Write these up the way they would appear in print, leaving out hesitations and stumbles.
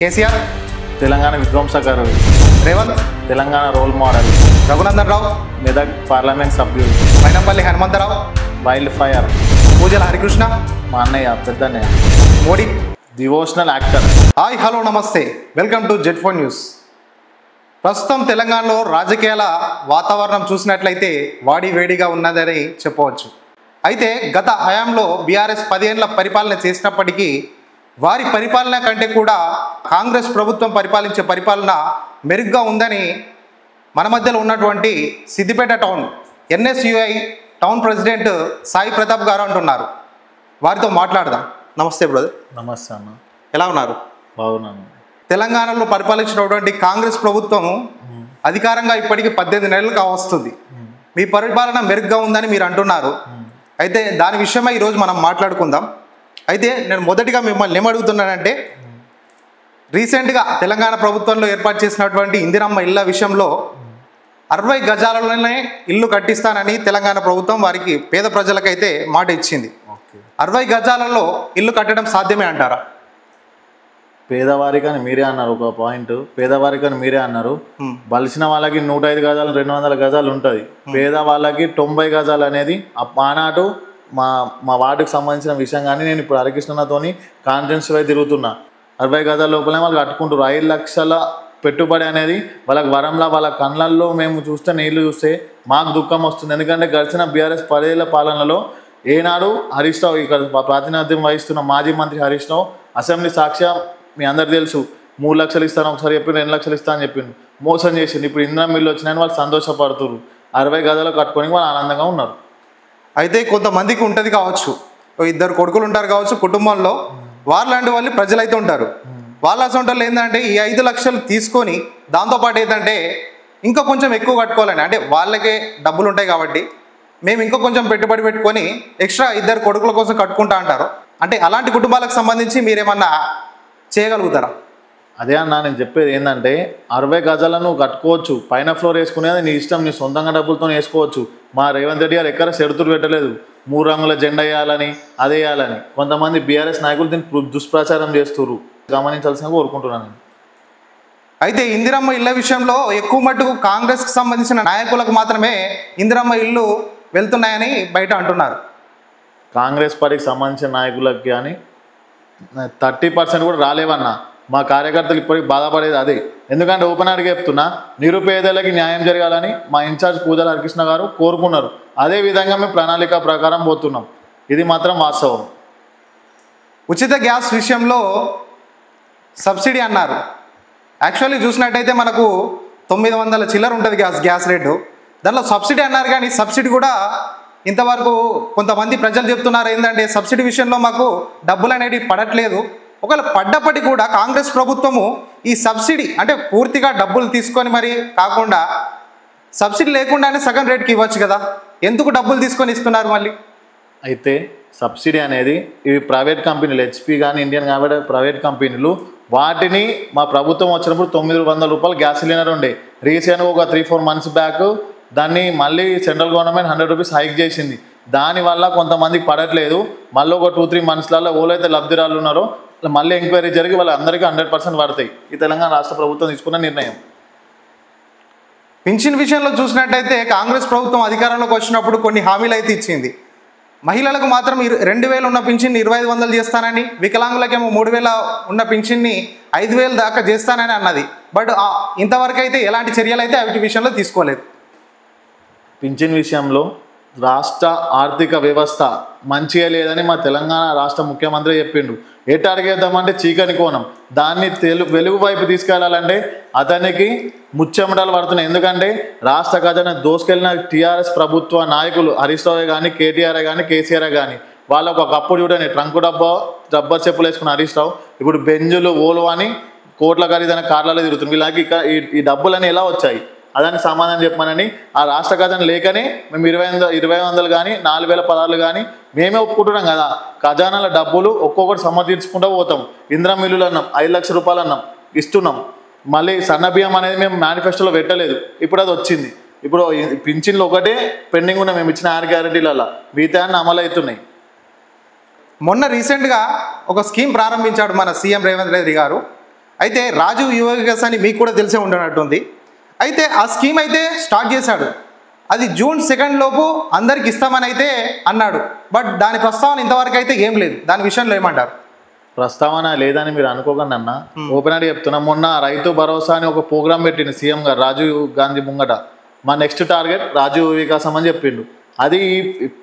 KCR Telangana విధ్వంసకారు, Revanth Telangana role model, Raghunandan Rao Medak parliament సభ్యుడు, Mynampally Hanumantharao, wild fire, పూజల హరికృష్ణ, మా అన్నయ్య పెద్దన్నయ్య, Modi. Devotional actor. Hi hello namaste, welcome to Z4 news. ప్రస్తుతం తెలంగాణలో రాజకీయాల వాతావరణం చూసినట్లయితే వాడి వేడిగా ఉన్నదని చెప్పవచ్చు. అయితే గత హయాంలో బీఆర్ఎస్ 10 ఏళ్ల పరిపాలన చేసినప్పటికీ వారి పరిపాలన కంటే కూడా కాంగ్రెస్ ప్రభుత్వం పరిపాలించే పరిపాలన మెరుగ్గా ఉందని మన మధ్యలో ఉన్నటువంటి Siddipet town NSUI town president Sai Pratap గారు అంటున్నారు. వారితో మాట్లాడదాం. నమస్తే బ్రదర్. నమస్తే అన్న, ఎలా ఉన్నారు? బాగున్నాను. తెలంగాణలో పరిపాలించినటువంటి కాంగ్రెస్ ప్రభుత్వం అధికారంగా ఇప్పటికీ 18 నెలలు కావస్తుంది. మీ పరిపాలన మెరుగ్గా ఉందని మీరు అంటున్నారు. అయితే దాని విషయమై ఈరోజు మనం మాట్లాడుకుందాం. అయితే నేను మొదటిగా మిమ్మల్ని ఏమడుగుతున్నానంటే, రీసెంట్గా తెలంగాణ ప్రభుత్వంలో ఏర్పాటు చేసినటువంటి ఇందిరమ్మ ఇళ్ళ విషయంలో 60 గజాలలోనే ఇల్లు కట్టిస్తానని తెలంగాణ ప్రభుత్వం వారికి పేద ప్రజలకైతే మాట ఇచ్చింది. 60 గజాలలో ఇల్లు కట్టడం సాధ్యమే అంటారా? పేదవారికని మీరే అన్నారు, ఒక పాయింట్ పేదవారికని మీరే అన్నారు. బలిసిన వాళ్ళకి 105 గజాలు 200 గజాలు ఉంటుంది. పేదవాళ్ళకి 90 గజాలు అనేది ఆనాడు మా వార్డుకి సంబంధించిన విషయం. కానీ నేను ఇప్పుడు హరికృష్ణతోని కాన్ఫరెన్స్ పై తిరుగుతున్నా. 60 గజాల లోపలే వాళ్ళు కట్టుకుంటారు. 5 లక్షల పెట్టుబడి అనేది వాళ్ళకి వరంలా, వాళ్ళ కళ్ళల్లో మేము చూస్తే నీళ్లు చూస్తే మాకు దుఃఖం వస్తుంది. ఎందుకంటే గడిచిన బీఆర్ఎస్ 10 ఏళ్ల పాలనలో ఏనాడు హరీష్ రావు, ఇక్కడ ప్రాతినిధ్యం వహిస్తున్న మాజీ మంత్రి హరీష్ రావు అసెంబ్లీ సాక్ష్యం మీ అందరు తెలుసు, 3 లక్షలు ఇస్తాను ఒకసారి చెప్పిండు, 2 లక్షలు ఇస్తాను అని చెప్పిండు, మోసం చేసిండు. ఇప్పుడు ఇందిరా మిల్లు వచ్చినాయని వాళ్ళు సంతోషపడుతున్నారు. 60 గజాలు కట్టుకొని వాళ్ళు ఆనందంగా ఉన్నారు. అయితే కొంతమందికి ఉంటుంది కావచ్చు, 2 కొడుకులు ఉంటారు కావచ్చు కుటుంబంలో, వాళ్ళంటి వాళ్ళు ప్రజలైతే ఉంటారు. వాళ్ళ అసొంటోళ్ళు ఏంటంటే ఈ 5 లక్షలు తీసుకొని దాంతోపాటు ఏంటంటే ఇంకా కొంచెం ఎక్కువ కట్టుకోవాలని, అంటే వాళ్ళకే డబ్బులు ఉంటాయి కాబట్టి మేము ఇంకా కొంచెం పెట్టుబడి పెట్టుకొని ఎక్స్ట్రా 2 కొడుకుల కోసం కట్టుకుంటా అంటారు. అంటే అలాంటి కుటుంబాలకు సంబంధించి మీరేమన్నా చేయగలుగుతారా? అదే అన్న నేను చెప్పేది ఏంటంటే, 60 గజాలను నువ్వు కట్టుకోవచ్చు, పైన ఫ్లోర్ వేసుకునేది నీ ఇష్టం, నీ సొంతంగా డబ్బులతో వేసుకోవచ్చు. మా రేవంత్ రెడ్డి గారు ఎక్కడ షరతులు పెట్టలేదు 3 రంగుల జెండా వేయాలని, అదే వేయాలని. కొంతమంది బీఆర్ఎస్ నాయకులు దీన్ని దుష్ప్రచారం చేస్తున్నారు, గమనించాల్సిన కోరుకుంటున్నాను. అయితే ఇందిరమ్మ ఇళ్ళ విషయంలో ఎక్కువ మట్టుకు కాంగ్రెస్కి సంబంధించిన నాయకులకు మాత్రమే ఇందిరమ్మ ఇల్లు వెళ్తున్నాయని బయట అంటున్నారు. కాంగ్రెస్ పార్టీకి సంబంధించిన నాయకులకి కానీ 30% కూడా రాలేవన్నా. మా కార్యకర్తలు ఇప్పటికి బాధపడేది అదే. ఎందుకంటే ఓపెన్ అడిగి చెప్తున్నా, నిరుపేదలకి న్యాయం జరగాలని మా ఇన్ఛార్జ్ పూజల హరికృష్ణ గారు కోరుకున్నారు. అదే విధంగా మేము ప్రణాళిక ప్రకారం పోతున్నాం. ఇది మాత్రం వాస్తవం. ఉచిత గ్యాస్ విషయంలో సబ్సిడీ అన్నారు. యాక్చువల్లీ చూసినట్టయితే మనకు 900 చిల్లర ఉంటుంది గ్యాస్ రేటు. దాంట్లో సబ్సిడీ అన్నారు, కానీ సబ్సిడీ కూడా ఇంతవరకు కొంతమంది ప్రజలు చెప్తున్నారు ఏంటంటే సబ్సిడీ విషయంలో మాకు డబ్బులు అనేవి పడట్లేదు. ఒకవేళ పడ్డప్పటికీ కూడా కాంగ్రెస్ ప్రభుత్వము ఈ సబ్సిడీ అంటే పూర్తిగా డబ్బులు తీసుకొని మరి కాకుండా సబ్సిడీ లేకుండానే సగం రేట్కి ఇవ్వచ్చు కదా, ఎందుకు డబ్బులు తీసుకొని ఇస్తున్నారు మళ్ళీ? అయితే సబ్సిడీ అనేది ఇవి ప్రైవేట్ కంపెనీలు, HP కానీ ఇండియన్ కాబట్టి ప్రైవేట్ కంపెనీలు, వాటిని మా ప్రభుత్వం వచ్చినప్పుడు 900 రూపాయలు గ్యాస్ సిలిండర్ ఉండే. రీసెంట్గా ఒక 3-4 మంత్స్ బ్యాక్ దాన్ని మళ్ళీ సెంట్రల్ గవర్నమెంట్ 100 రూపీస్ హైక్ చేసింది. దానివల్ల కొంతమందికి పడట్లేదు. మళ్ళీ ఒక 2-3 మంత్స్లలో ఓలైతే లబ్ధిదారులు ఉన్నారో మళ్ళీ ఎంక్వైరీ జరిగి వాళ్ళందరికీ 100% పడతాయి. ఈ తెలంగాణ రాష్ట్ర ప్రభుత్వం తీసుకున్న నిర్ణయం. పింఛన్ విషయంలో చూసినట్టయితే కాంగ్రెస్ ప్రభుత్వం అధికారంలోకి వచ్చినప్పుడు కొన్ని హామీలు అయితే ఇచ్చింది. మహిళలకు మాత్రం 2000 ఉన్న పింఛన్ని 2500 చేస్తానని, వికలాంగులకేమో 3000 ఉన్న పింఛన్ని 5000 దాకా చేస్తానని అన్నది. బట్ ఇంతవరకు అయితే ఎలాంటి చర్యలు అయితే వీటి విషయంలో తీసుకోలేదు. పింఛన్ విషయంలో రాష్ట్ర ఆర్థిక వ్యవస్థ మంచిగా లేదని మా తెలంగాణ రాష్ట్ర ముఖ్యమంత్రి చెప్పిండు. ఎటు అడిగేద్దామంటే చీకని కోణం, దాన్ని వెలుగు వైపు తీసుకెళ్లాలంటే అతనికి ముచ్చెమటలు పడుతున్నాయి. ఎందుకంటే రాష్ట్ర ఖజానా దోసుకెళ్ళిన TRS ప్రభుత్వ నాయకులు హరీష్ రావు కానీ, KTR కానీ, KCR కానీ, వాళ్ళకు ఒకప్పుడు చూడండి ట్రంకు రబ్బర్ చెప్పులు వేసుకున్న హరీష్ రావు ఇప్పుడు బెంజులు ఓలు అని కోట్ల ఖరీదైన కార్లలో తిరుగుతుంది. వీళ్ళకి ఈ డబ్బులని ఎలా వచ్చాయి? అదానికి సమాధానం చెప్పమనని ఆ రాష్ట్ర ఖజానా లేకనే మేము 2500 కానీ 4000 పదాలు కానీ మేమే ఒప్పుకుంటున్నాం కదా. ఖజానాల డబ్బులు ఒక్కొక్కటి సమర్థించుకుంటూ పోతాం. ఇందిరా మిల్లులు అన్నాం, 5 లక్షల రూపాయలు అన్నాం, ఇస్తున్నాం. మళ్ళీ సన్న బియ్యం అనేది మేము మేనిఫెస్టోలో పెట్టలేదు, ఇప్పుడు అది వచ్చింది. ఇప్పుడు పింఛన్లు ఒకటే పెండింగ్ ఉన్నాయి మేము ఇచ్చిన 6 గ్యారెంటీలలో, మిగతా అమలు అవుతున్నాయి. మొన్న రీసెంట్గా ఒక స్కీమ్ ప్రారంభించాడు మన సీఎం రేవంత్ రెడ్డి గారు. అయితే రాజీవ్ యువ వికాస్ అని మీకు కూడా తెలిసే ఉండనట్టుంది. అయితే ఆ స్కీమ్ అయితే స్టార్ట్ చేశాడు. అది జూన్ 2 లోపు అందరికి ఇస్తామని అయితే అన్నాడు. బట్ దాని ప్రస్తావన ఇంతవరకు అయితే ఏం లేదు. దాని విషయంలో ఏమంటారు? ప్రస్తావన లేదని మీరు అనుకోకండి అన్న. ఓపెన్ అడి చెప్తున్నా, మొన్న రైతు భరోసా అని ఒక ప్రోగ్రామ్ పెట్టిండు సీఎం గారు రాజీవ్ గాంధీ ముంగట. మా నెక్స్ట్ టార్గెట్ రాజీవ్ వికాసం అని చెప్పిండు. అది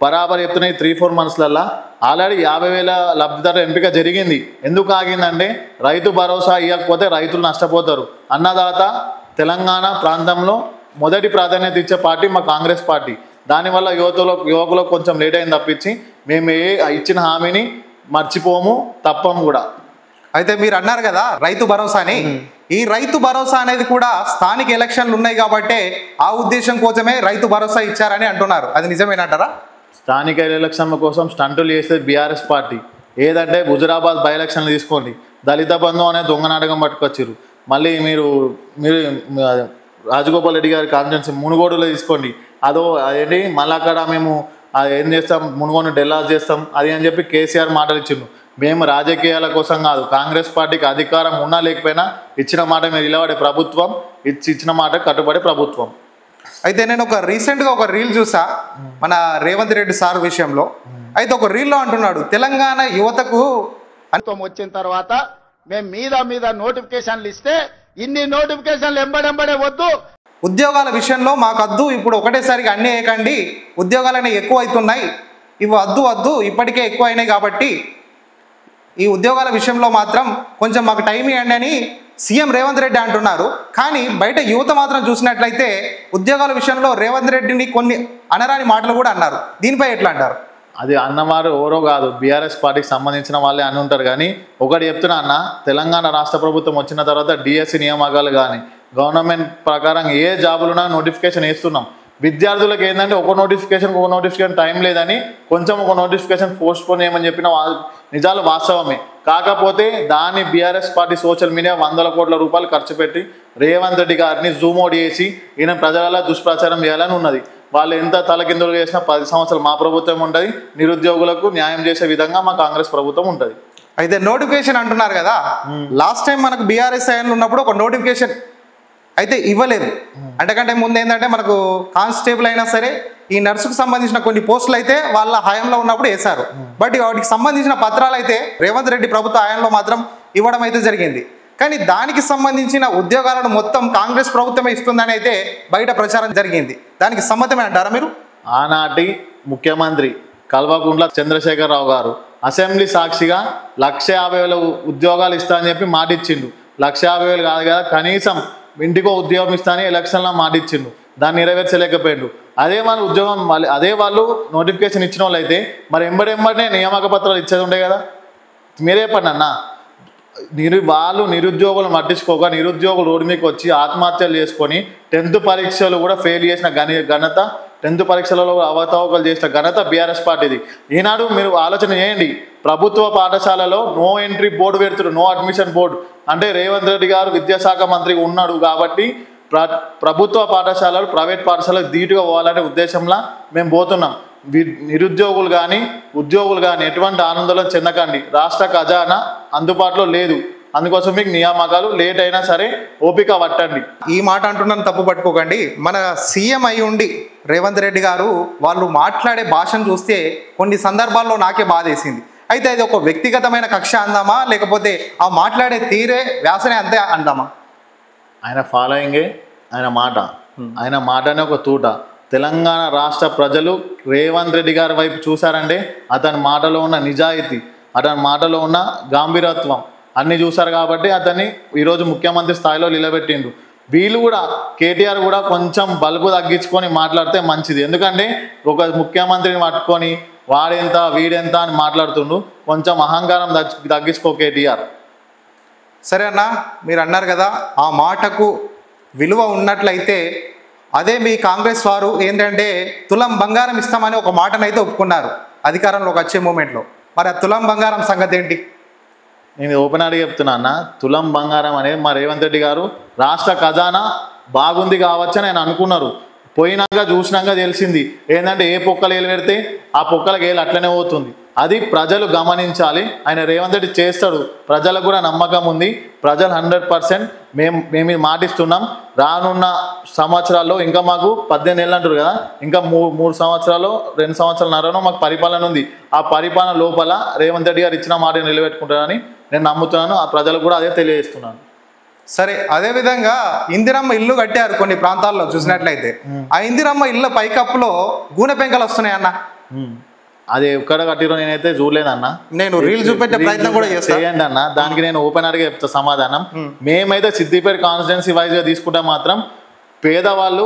బరాబర్ చెప్తున్నాయి 3-4 మంత్స్లల్లా ఆల్రెడీ 50,000 లబ్ధిదారుల ఎంపిక జరిగింది. ఎందుకు ఆగిందంటే రైతు భరోసా ఇవ్వకపోతే రైతులు నష్టపోతారు. అన్నదాత తెలంగాణ ప్రాంతంలో మొదటి ప్రాధాన్యత ఇచ్చే పార్టీ మా కాంగ్రెస్ పార్టీ. దానివల్ల యువకులకు కొంచెం లేట్ అయింది తప్పించి మేము ఇచ్చిన హామీని మర్చిపోము, తప్పము కూడా. అయితే మీరు అన్నారు కదా రైతు భరోసా అని. ఈ రైతు భరోసా అనేది కూడా స్థానిక ఎలక్షన్లు ఉన్నాయి కాబట్టి ఆ ఉద్దేశం కోసమే రైతు భరోసా ఇచ్చారని అంటున్నారు. అది నిజమేనంటారా? స్థానిక ఎలక్షన్ల కోసం స్టంటులు చేసేది బీఆర్ఎస్ పార్టీ. ఏదంటే హుజురాబాద్ బై ఎలక్షన్లు తీసుకోండి, దళిత బంధు అనే దొంగ నాటకం పట్టుకొచ్చారు. మళ్ళీ మీరు రాజగోపాల్ రెడ్డి గారి కాన్ఫరెన్స్ మునుగోడులో తీసుకోండి, అదో అదేంటి మళ్ళీ అక్కడ మేము ఏం చేస్తాం, మునుగోడు డెల్లాస్ చేస్తాం అది అని చెప్పి కేసీఆర్ మాటలు ఇచ్చిండు. మేము రాజకీయాల కోసం కాదు, కాంగ్రెస్ పార్టీకి అధికారం ఉన్నా లేకపోయినా ఇచ్చిన మాట మీరు నిలబడే ప్రభుత్వం, ఇచ్చిన మాట కట్టుబడే ప్రభుత్వం. అయితే నేను రీసెంట్గా ఒక రీల్ చూసా మన రేవంత్ రెడ్డి సార్ విషయంలో. అయితే ఒక రీల్లో అంటున్నాడు, తెలంగాణ యువతకు వచ్చిన తర్వాత మేము మీద నోటిఫికేషన్లు ఇస్తే ఇన్ని నోటిఫికేషన్లు ఎంబడెంబడే వద్దు, ఉద్యోగాల విషయంలో మాకు వద్దు, ఇప్పుడు ఒకటేసారిగా అన్నీ వేయకండి, ఉద్యోగాలనే ఎక్కువ అవుతున్నాయి, ఇవి వద్దు ఇప్పటికే ఎక్కువ అయినాయి కాబట్టి ఈ ఉద్యోగాల విషయంలో మాత్రం కొంచెం మాకు టైం ఇవ్వండి అని సీఎం రేవంత్ రెడ్డి అంటున్నారు. కానీ బయట యువత మాత్రం చూసినట్లయితే ఉద్యోగాల విషయంలో రేవంత్ రెడ్డిని కొన్ని అనరాని మాటలు కూడా అన్నారు. దీనిపై ఎట్లా అంటారు? అది అన్నవారు ఎవరో కాదు, బీఆర్ఎస్ పార్టీకి సంబంధించిన వాళ్ళే అని ఉంటారు. కానీ ఒకటి చెప్తున్నా అన్న, తెలంగాణ రాష్ట్ర ప్రభుత్వం వచ్చిన తర్వాత డిఎస్సి నియామకాలు కానీ గవర్నమెంట్ ప్రకారం ఏ జాబులున్నా నోటిఫికేషన్ వేస్తున్నాం. విద్యార్థులకు ఏంటంటే ఒక నోటిఫికేషన్ టైం లేదని కొంచెం ఒక నోటిఫికేషన్ పోస్ట్పోన్ చేయమని చెప్పిన నిజాలు వాస్తవమే. కాకపోతే దాన్ని బీఆర్ఎస్ పార్టీ సోషల్ మీడియా 100 కోట్ల రూపాయలు ఖర్చు పెట్టి రేవంత్ రెడ్డి గారిని జూమ్ అవుట్ చేసి ఈయన ప్రజల దుష్ప్రచారం చేయాలని ఉన్నది. వాళ్ళు ఎంత తలకిందులు చేసినా 10 సంవత్సరాలు మా ప్రభుత్వం ఉంటుంది, నిరుద్యోగులకు న్యాయం చేసే విధంగా మా కాంగ్రెస్ ప్రభుత్వం ఉంటుంది. అయితే నోటిఫికేషన్ అంటున్నారు కదా, లాస్ట్ టైం మనకు బీఆర్ఎస్ ఐఎన్లు ఉన్నప్పుడు ఒక నోటిఫికేషన్ అయితే ఇవ్వలేదు. అంతకంటే ముందు ఏంటంటే మనకు కానిస్టేబుల్ అయినా సరే ఈ నర్సుకు సంబంధించిన కొన్ని పోస్టులు అయితే వాళ్ళ హయాంలో ఉన్నప్పుడు వేశారు. బట్ వాటికి సంబంధించిన పత్రాలు అయితే రేవంత్ రెడ్డి ప్రభుత్వ హయాంలో మాత్రం ఇవ్వడం అయితే జరిగింది. కానీ దానికి సంబంధించిన ఉద్యోగాలను మొత్తం కాంగ్రెస్ ప్రభుత్వమే ఇస్తుందని అయితే బయట ప్రచారం జరిగింది. దానికి సమ్మతమే అంటారా మీరు? ఆనాటి ముఖ్యమంత్రి కల్వకుంట్ల చంద్రశేఖరరావు గారు అసెంబ్లీ సాక్షిగా 150,000 ఉద్యోగాలు ఇస్తా అని చెప్పి మాట ఇచ్చిండు. 150,000 కాదు కదా, కనీసం ఇంటికో ఉద్యోగం ఇస్తా అని ఎలక్షన్లో మాట ఇచ్చిండు. దాన్ని నెరవేర్చలేకపోయిండు. అదే మన ఉద్యోగం అదే వాళ్ళు నోటిఫికేషన్ ఇచ్చిన వాళ్ళు అయితే మరి ఎంబడెంబడే నియామక పత్రాలు ఇచ్చేది ఉండే కదా. మీరే చెప్పండి అన్న, వాళ్ళు నిరుద్యోగులు పట్టించుకోక నిరుద్యోగులు రోడ్డు మీకు వచ్చి ఆత్మహత్యలు చేసుకొని 10th పరీక్షలు కూడా ఫెయిల్ చేసిన ఘనత, 10th పరీక్షలలో అవతవకలు చేసిన ఘనత బీఆర్ఎస్ పార్టీది. ఈనాడు మీరు ఆలోచన చేయండి, ప్రభుత్వ పాఠశాలలో నో ఎంట్రీ బోర్డు పెడుతున్నారు, నో అడ్మిషన్ బోర్డు. అంటే రేవంత్ రెడ్డి గారు విద్యాశాఖ మంత్రి ఉన్నాడు కాబట్టి ప్రభుత్వ పాఠశాలలు ప్రైవేట్ పాఠశాలకు ధీటుగా పోవాలనే ఉద్దేశంలో మేము పోతున్నాం. నిరుద్యోగులు కానీ ఉద్యోగులు కానీ ఎటువంటి ఆనందం చెందకండి. రాష్ట్ర ఖజానా అందుబాటులో లేదు, అందుకోసం మీకు నియామకాలు లేట్ అయినా సరే ఓపిక పట్టండి. ఈ మాట అంటున్నాను, తప్పు పట్టుకోకండి. మన సీఎం అయి ఉండి రేవంత్ రెడ్డి గారు వాళ్ళు మాట్లాడే భాషను చూస్తే కొన్ని సందర్భాల్లో నాకే బాధేసింది. అయితే అది ఒక వ్యక్తిగతమైన కక్ష అందామా, లేకపోతే ఆ మాట్లాడే తీరే వ్యాసనే అంతే అందామా? ఆయన ఫాలోయింగే ఆయన మాటనే ఒక తూట. తెలంగాణ రాష్ట్ర ప్రజలు రేవంత్ రెడ్డి గారి వైపు చూశారంటే అతని మాటలో ఉన్న నిజాయితీ, అతని మాటలో ఉన్న గాంభీరత్వం అన్నీ చూశారు కాబట్టి అతన్ని ఈరోజు ముఖ్యమంత్రి స్థాయిలో నిలబెట్టిండు. వీళ్ళు కూడా కేటీఆర్ కూడా కొంచెం బల్బు తగ్గించుకొని మాట్లాడితే మంచిది. ఎందుకంటే ఒక ముఖ్యమంత్రిని పట్టుకొని వాడెంత వీడెంత అని మాట్లాడుతుండు. కొంచెం అహంకారం తగ్గించుకో కేటీఆర్. సరే అన్న, మీరు అన్నారు కదా ఆ మాటకు విలువ ఉన్నట్లయితే అదే మీ కాంగ్రెస్ వారు ఏంటంటే తులం బంగారం ఇస్తామని ఒక మాటనైతే ఒప్పుకున్నారు అధికారంలోకి వచ్చే మూమెంట్లో. మరి ఆ తులం బంగారం సంగతి ఏంటి? నేను ఓపెన్ అడిగి చెప్తున్నా అన్న, తులం బంగారం అనేది మా రేవంత్ రెడ్డి గారు రాష్ట్ర ఖజానా బాగుంది కావచ్చని ఆయన అనుకున్నారు. పోయినాక చూసినాక తెలిసింది ఏంటంటే ఏ పొక్కలు ఏలు పెడితే ఆ పొక్కలకు ఏలు అట్లనే పోతుంది. అది ప్రజలు గమనించాలి. ఆయన రేవంత్ రెడ్డి చేస్తాడు, ప్రజలకు కూడా నమ్మకం ఉంది. ప్రజలు 100% మేము మాటిస్తున్నాం. రానున్న సంవత్సరాల్లో ఇంకా మాకు 18 ఏళ్ళు అంటారు కదా, ఇంకా 3 సంవత్సరాలు 2 సంవత్సరాలన్నరనో మాకు పరిపాలన ఉంది. ఆ పరిపాలన లోపల రేవంత్ రెడ్డి గారు ఇచ్చిన మాట నిలబెట్టుకుంటారని నేను నమ్ముతున్నాను. ఆ ప్రజలకు కూడా అదే తెలియజేస్తున్నాను. సరే, అదేవిధంగా ఇందిరమ్మ ఇల్లు కట్టారు కొన్ని ప్రాంతాల్లో చూసినట్లయితే. ఆ ఇందిరమ్మ ఇళ్ళ పైకప్పులో గూనె పెంకలు వస్తున్నాయి అన్న. అది ఎక్కడ కట్టిరో నేనైతే చూడలేదన్న. నేను రీల్ చూపెట్టే ప్రయత్నం కూడా చేయండి అన్న. దానికి నేను ఓపెన్ గా చెప్తా సమాధానం. మేమైతే సిద్దిపేట కాన్స్టిట్యున్సీ వైజ్ గా తీసుకుంటే మాత్రం పేదవాళ్ళు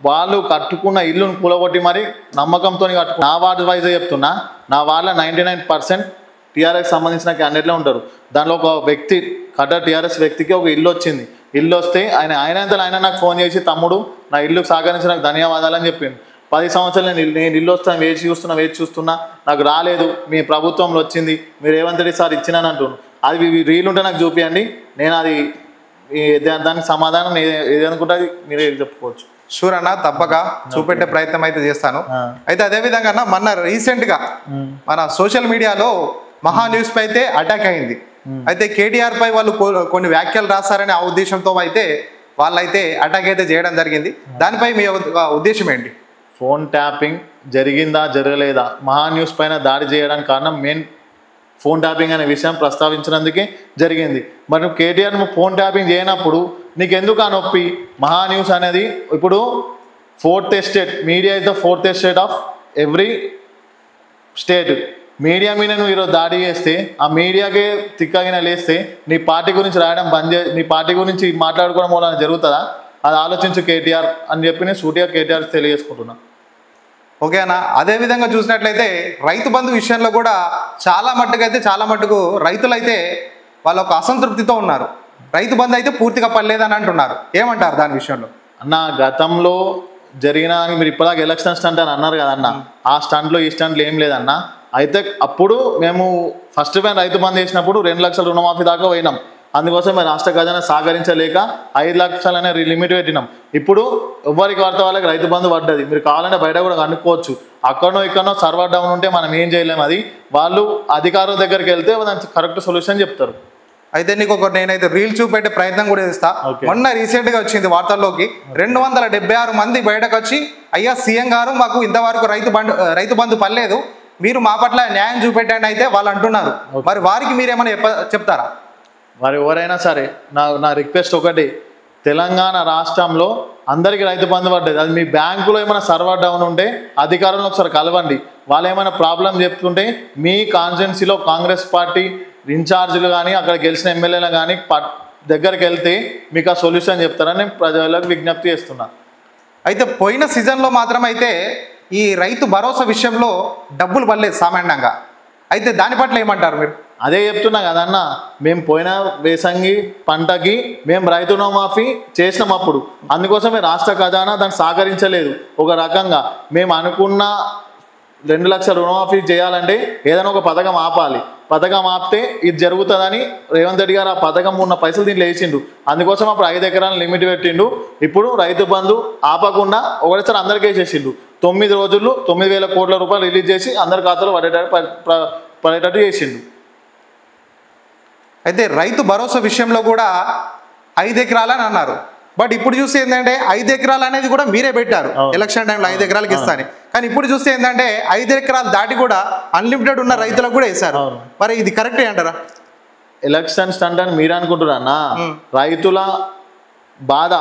వాళ్ళు కట్టుకున్న ఇల్లును కూలగొట్టి మరి నమ్మకంతో కట్టుకున్న నా వార్డు వైజ్ చెప్తున్నా, నా వాళ్ళ 99% టీఆర్ఎస్ సంబంధించిన క్యాండిడేట్లే ఉంటారు. దానిలో ఒక వ్యక్తి టీఆర్ఎస్ వ్యక్తికి ఒక ఇల్లు వచ్చింది. ఇల్లు వస్తే ఆయన నాకు ఫోన్ చేసి, తమ్ముడు నా ఇల్లుకు సహకరించి నాకు ధన్యవాదాలు అని చెప్పింది. 10 సంవత్సరాలు నేను ఇల్లు వస్తాను వేచి చూస్తున్నా నాకు రాలేదు, మీ ప్రభుత్వంలో వచ్చింది, మీరు రేవంత్ రెడ్డి సార్ ఇచ్చినాను అంటున్నాను. అది రీల్ ఉంటే నాకు చూపియండి, నేను అది దానికి సమాధానం ఏదనుకుంటే మీరే చెప్పుకోవచ్చు. షూర్ అన్న, తప్పక చూపెట్టే ప్రయత్నం అయితే చేస్తాను. అయితే అదేవిధంగా అన్న, మొన్న రీసెంట్గా మన సోషల్ మీడియాలో మహా న్యూస్ పై అయితే అటాక్ అయింది. అయితే కేటీఆర్ పై వాళ్ళు కొన్ని వ్యాఖ్యలు రాస్తారనే ఆ ఉద్దేశంతో అయితే వాళ్ళైతే అటాక్ అయితే చేయడం జరిగింది. దానిపై మీ ఉద్దేశం ఏంటి? ఫోన్ ట్యాపింగ్ జరిగిందా జరగలేదా, మహా న్యూస్ పైన దాడి చేయడానికి కారణం మెయిన్ ఫోన్ ట్యాపింగ్ అనే విషయం ప్రస్తావించినందుకే జరిగింది. మరి నువ్వు కేటీఆర్ నువ్వు ఫోన్ ట్యాపింగ్ చేయనప్పుడు నీకు ఎందుకు ఆ నొప్పి? మహా న్యూస్ అనేది ఇప్పుడు 4th estate, media is the 4th estate of every state. Media మీద నువ్వు ఈరోజు దాడి చేస్తే, ఆ మీడియాకే తిక్కగిన లేస్తే నీ పార్టీ గురించి రాయడం బంద్ నీ పార్టీ గురించి మాట్లాడుకోవడం వల్ల జరుగుతుందా? అది ఆలోచించు కేటీఆర్ అని చెప్పి నేను సూటిగా కేటీఆర్ తెలియజేసుకుంటున్నా. ఓకే అన్న, అదేవిధంగా చూసినట్లయితే రైతు బంధు విషయంలో కూడా చాలా మట్టుకు రైతులైతే వాళ్ళ ఒక అసంతృప్తితో ఉన్నారు. రైతు బంధు అయితే పూర్తిగా పడలేదని అంటున్నారు. ఏమంటారు దాని విషయంలో? అన్న, గతంలో జరిగిన మీరు ఇప్పటిదాకా ఎలక్షన్ స్టంట్ అని అన్నారు కదన్న, ఆ స్టంట్లో ఈ స్టంట్లో ఏం లేదన్న. అయితే అప్పుడు మేము ఫస్ట్ టైం రైతు బంధు చేసినప్పుడు 2 లక్షల రుణమాఫీ దాకా పోయినాం. అందుకోసం మేము రాష్ట్ర ఖజానా సహకరించలేక 5 లక్షలు అనే లిమిట్ పెట్టినాం. ఇప్పుడు ఎవరికి వాడితే వాళ్ళకి రైతు బంధు పడ్డది. మీరు కావాలంటే బయట కూడా కనుక్కోవచ్చు. ఇక్కడనో సర్వర్ డౌన్ ఉంటే మనం ఏం చేయలేము. అది వాళ్ళు అధికారుల దగ్గరికి వెళ్తే దానికి కరెక్ట్ సొల్యూషన్ చెప్తారు. అయితే నీకు నేనైతే రీల్ చూపెట్టే ప్రయత్నం కూడా చేస్తా. మొన్న రీసెంట్గా వచ్చింది వార్తల్లోకి, 276 మంది బయటకు వచ్చి, అయ్యా సీఎం గారు మాకు ఇంతవరకు రైతు బంధు పడలేదు, మీరు మా పట్ల న్యాయం చూపెట్టండి అయితే వాళ్ళు అంటున్నారు. మరి వారికి మీరేమైనా చెప్తారా? మరి ఎవరైనా సరే నా రిక్వెస్ట్ ఒకటి, తెలంగాణ రాష్ట్రంలో అందరికీ రైతు బంధు పడ్డది. అది మీ బ్యాంకులో ఏమైనా సర్వర్ డౌన్ ఉంటే అధికారులను ఒకసారి కలవండి. వాళ్ళు ఏమైనా ప్రాబ్లం చెప్తుంటే మీ కాన్స్టిట్యున్సీలో కాంగ్రెస్ పార్టీ ఇన్ఛార్జీలు కానీ అక్కడ గెలిచిన ఎమ్మెల్యేలు కానీ దగ్గరికి వెళ్తే మీకు ఆ సొల్యూషన్ చెప్తారని నేను ప్రజలకు విజ్ఞప్తి చేస్తున్నా. అయితే పోయిన సీజన్లో మాత్రం అయితే ఈ రైతు భరోసా విషయంలో డబ్బులు పడలేదు సామాన్యంగా. అయితే దాని పట్ల ఏమంటారు మీరు? అదే చెప్తున్నా కదన్న, మేము పోయిన వేసంగి పంటకి మేము రైతు రుణమాఫీ చేసినాం అప్పుడు. అందుకోసమే రాష్ట్ర ఖజానా దాన్ని సహకరించలేదు. ఒక రకంగా మేము అనుకున్న 2 లక్షల రుణమాఫీ చేయాలంటే ఏదైనా ఒక పథకం ఆపాలి. పథకం ఆపితే ఇది జరుగుతుందని రేవంత్ రెడ్డి గారు ఆ పథకం ఉన్న పైసలు దీంట్లో వేసిండు. అందుకోసం అప్పుడు 5 ఎకరాల లిమిట్ పెట్టిండు. ఇప్పుడు రైతు బంధు ఆపకుండా ఒకటేసారి అందరికీ వేసేసిండు. 9 రోజుల్లో 9,000 కోట్ల రూపాయలు రిలీజ్ చేసి అందరి ఖాతాలో పడేటట్టు చేసిండు. అయితే రైతు భరోసా విషయంలో కూడా 5 ఎకరాలని అన్నారు. బట్ ఇప్పుడు చూస్తే ఏంటంటే 5 ఎకరాలు అనేది కూడా మీరే పెట్టారు ఎలక్షన్ టైంలో 5 ఎకరాలకి ఇస్తాను. కానీ ఇప్పుడు చూస్తే ఏంటంటే 5 ఎకరాలు దాటి కూడా అన్లిమిటెడ్ ఉన్న రైతులకు కూడా వేశారు. మరి ఇది కరెక్టే అంటారా? ఎలక్షన్ స్టంట్ అని మీరు అనుకుంటున్నా? రైతుల బాధ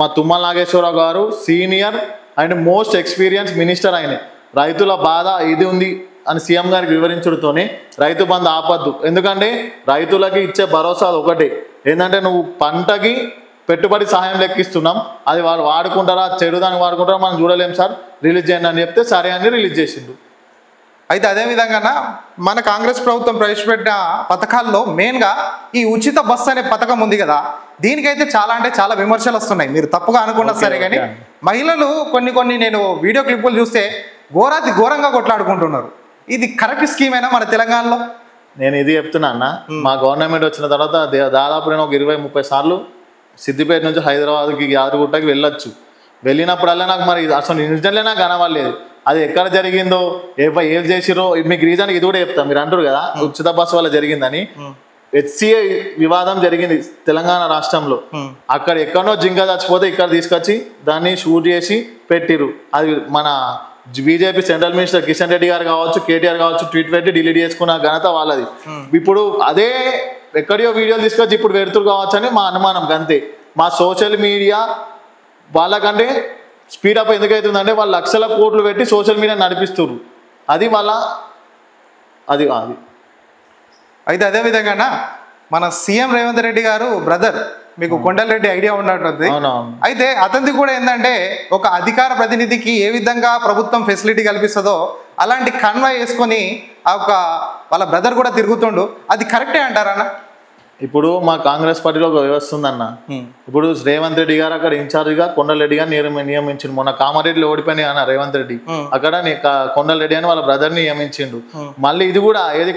మా తుమ్మల నాగేశ్వరరావు గారు senior and most experience minister. ఆయన రైతుల బాధ ఇది ఉంది అని సీఎం గారికి వివరించడంతోనే రైతు బంధు ఆపద్దు. ఎందుకంటే రైతులకి ఇచ్చే భరోసా ఒకటే, ఏంటంటే నువ్వు పంటకి పెట్టుబడి సహాయం లెక్కిస్తున్నాం, అది వాళ్ళు వాడుకుంటారా చెడు దానికి వాడుకుంటారా మనం చూడలేం సార్, రిలీజ్ చేయండి అని చెప్తే సరే అని రిలీజ్ చేసిండు. అయితే అదేవిధంగా మన కాంగ్రెస్ ప్రభుత్వం ప్రవేశపెట్టిన పథకాల్లో మెయిన్గా ఈ ఉచిత బస్సు అనే పథకం ఉంది కదా, దీనికైతే చాలా విమర్శలు వస్తున్నాయి. మీరు తప్పుగా అనుకున్నా సరే కానీ మహిళలు కొన్ని నేను వీడియో క్లిప్పులు చూస్తే ఘోరంగా కొట్లాడుకుంటున్నారు. ఇది కరెక్ట్ స్కీమేనా మన తెలంగాణలో? నేను ఇది చెప్తున్నా అన్న, మా గవర్నమెంట్ వచ్చిన తర్వాత దాదాపు నేను ఒక 20-30 సార్లు సిద్దిపేట నుంచి హైదరాబాద్కి యాదగిరిగుట్టకి వెళ్ళొచ్చు. వెళ్ళినప్పుడల్లా నాకు మరి అసలు నిజంగా నాకు కనవలేదు. అది ఎక్కడ జరిగిందో ఏం చేసిరో మీకు రీజన్ ఇది కూడా చెప్తాం. మీరు అంటారు కదా ఉచిత బస్సు వల్ల జరిగిందని. HCA వివాదం జరిగింది తెలంగాణ రాష్ట్రంలో. అక్కడ ఎక్కడో జింక చచ్చిపోతే ఇక్కడ తీసుకొచ్చి దాన్ని షూట్ చేసి పెట్టిరు. అది మన BJP central minister Kishan Reddy గారు కావచ్చు, కేటీఆర్ కావచ్చు ట్వీట్ పెట్టి డిలీట్ చేసుకున్న ఘనత వాళ్ళది. ఇప్పుడు అదే ఎక్కడో వీడియోలు తీసుకొచ్చి ఇప్పుడు పెడుతురు కావచ్చు అని మా అనుమానం. అంతే. మా సోషల్ మీడియా వాళ్ళకంటే స్పీడప్ ఎందుకవుతుందంటే వాళ్ళు లక్షల కోట్లు పెట్టి సోషల్ మీడియా నడిపిస్తున్నారు. అది వాళ్ళ అది అది అయితే అదే విధంగా మన సీఎం రేవంత్ రెడ్డి గారు బ్రదర్ మీకు కొండలరెడ్డి ఐడియా ఉన్నట్టుంది. అయితే అతనిది కూడా ఏంటంటే ఒక అధికార ప్రతినిధికి ఏ విధంగా ప్రభుత్వం ఫెసిలిటీ కల్పిస్తుందో అలాంటి కన్వాయ్ వేసుకొని ఆ ఒక వాళ్ళ బ్రదర్ కూడా తిరుగుతుండు. అది కరెక్టే అంటారన్న? ఇప్పుడు మా కాంగ్రెస్ పార్టీలో ఒక వ్యవస్థ ఉందన్న. ఇప్పుడు రేవంత్ రెడ్డి గారు అక్కడ ఇన్ఛార్జిగా కొండలరెడ్డి గారు నియమించిండు. మొన్న కామారెడ్డిలో ఓడిపోయినా అన్న రేవంత్ రెడ్డి, అక్కడ కొండలరెడ్డి అని వాళ్ళ బ్రదర్ని నియమించిండు. మళ్ళీ ఇది కూడా ఏది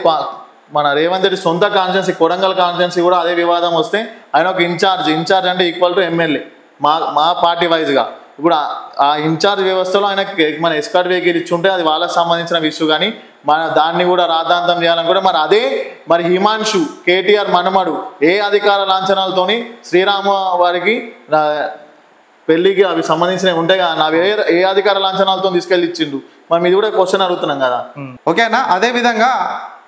మన రేవంత్ రెడ్డి సొంత కాన్స్టిట్యున్సీ కొడంగల్ కాన్స్టిట్యున్సీ కూడా అదే వివాదం వస్తే ఆయన ఒక ఇన్ఛార్జ్ అంటే ఈక్వల్ టు ఎమ్మెల్యే మా పార్టీ వైజ్గా. ఇప్పుడు ఆ ఇన్ఛార్జ్ వ్యవస్థలో ఆయన మన ఎస్కార్ట్ వెహికల్ ఇచ్చుంటే అది వాళ్ళకి సంబంధించిన విషయం. కానీ మన దాన్ని కూడా రాద్ధాంతం చేయాలని కూడా మరి అదే మరి హిమాంశు కేటీఆర్ మనమడు ఏ అధికార లాంఛనాలతోని శ్రీరామ వారికి పెళ్లికి అవి సంబంధించినవి ఉంటాయి కదా, అవి ఏ అధికార లాంఛనాలతో తీసుకెళ్ళి ఇచ్చిండు. మనం ఇది కూడా క్వశ్చన్ అడుగుతున్నాం కదా. ఓకేనా? అదే విధంగా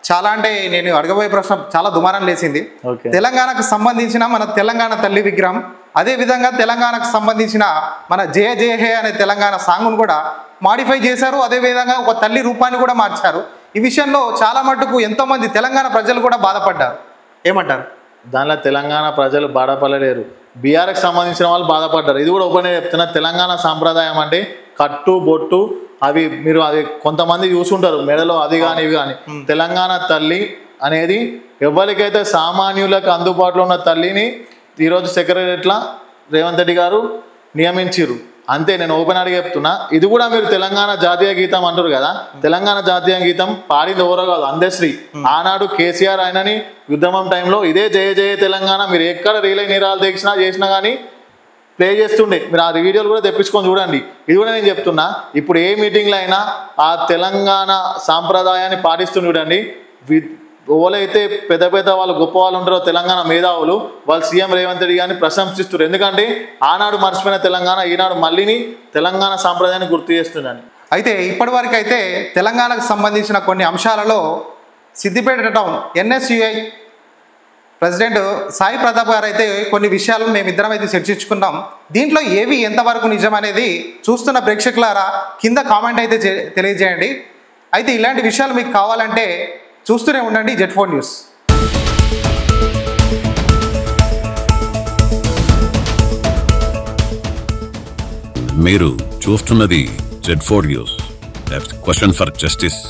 చాలా అంటే నేను అడగబోయే ప్రశ్న చాలా దుమారం లేచింది. తెలంగాణకు సంబంధించిన మన తెలంగాణ తల్లి విగ్రహం, అదే విధంగా తెలంగాణకు సంబంధించిన మన జయ జయ హే అనే తెలంగాణ సాంగ్ను కూడా మాడిఫై చేశారు. అదే విధంగా ఒక తల్లి రూపాన్ని కూడా మార్చారు. ఈ విషయంలో చాలా మటుకు ఎంతోమంది తెలంగాణ ప్రజలు కూడా బాధపడ్డారు. ఏమంటారు? దానిలో తెలంగాణ ప్రజలు బాధపడలేరు, బీఆర్కి సంబంధించిన వాళ్ళు బాధపడ్డారు. ఇది కూడా ఓపెన్ చెప్తున్నా. తెలంగాణ సాంప్రదాయం అంటే కట్టు బొట్టు అవి మీరు అది కొంతమంది చూసుంటారు మెడలో అది కానీ ఇవి కానీ. తెలంగాణ తల్లి అనేది ఎవరికైతే సామాన్యులకు అందుబాటులో ఉన్న తల్లిని ఈరోజు సెక్రటరీట్లా రేవంత్ రెడ్డి గారు నియమించారు. అంతే. నేను ఓపెన్ అడిగి చెప్తున్నా. ఇది కూడా మీరు తెలంగాణ జాతీయ గీతం అంటారు కదా, తెలంగాణ జాతీయ గీతం పాడింది ఎవరో కాదు, అందశ్రీ. ఆనాడు కేసీఆర్ ఆయనని ఉద్యమం టైంలో ఇదే జయ జయ తెలంగాణ మీరు ఎక్కడ రీలై నిరాలు చేసినా కానీ ప్లే చేస్తుండే. మీరు ఆ వీడియోలు కూడా తెప్పించుకొని చూడండి. ఇది కూడా నేను చెప్తున్నా. ఇప్పుడు ఏ మీటింగ్లో అయినా ఆ తెలంగాణ సాంప్రదాయాన్ని పాటిస్తూ చూడండి. ఎవరైతే పెద్ద పెద్ద వాళ్ళు గొప్ప వాళ్ళు ఉంటారో తెలంగాణ మేధావులు వాళ్ళు సీఎం రేవంత్ రెడ్డి గారిని ప్రశంసిస్తారు. ఎందుకంటే ఆనాడు మర్చిపోయిన తెలంగాణ ఈనాడు మళ్ళీని తెలంగాణ సాంప్రదాయాన్ని గుర్తు చేస్తుందని. అయితే ఇప్పటి వరకు అయితే తెలంగాణకు సంబంధించిన కొన్ని అంశాలలో Siddipet town NSUI president Sai Pratap గారు అయితే కొన్ని విషయాలు మేమిద్దరం అయితే చర్చించుకున్నాం. దీంట్లో ఏవి ఎంతవరకు నిజం అనేది చూస్తున్న ప్రేక్షకులారా కింద కామెంట్ అయితే తెలియజేయండి. అయితే ఇలాంటి విషయాలు మీకు కావాలంటే చూస్తూనే ఉండండి Z4 న్యూస్. మీరు చూస్తున్నది Z4 news. Question for justice.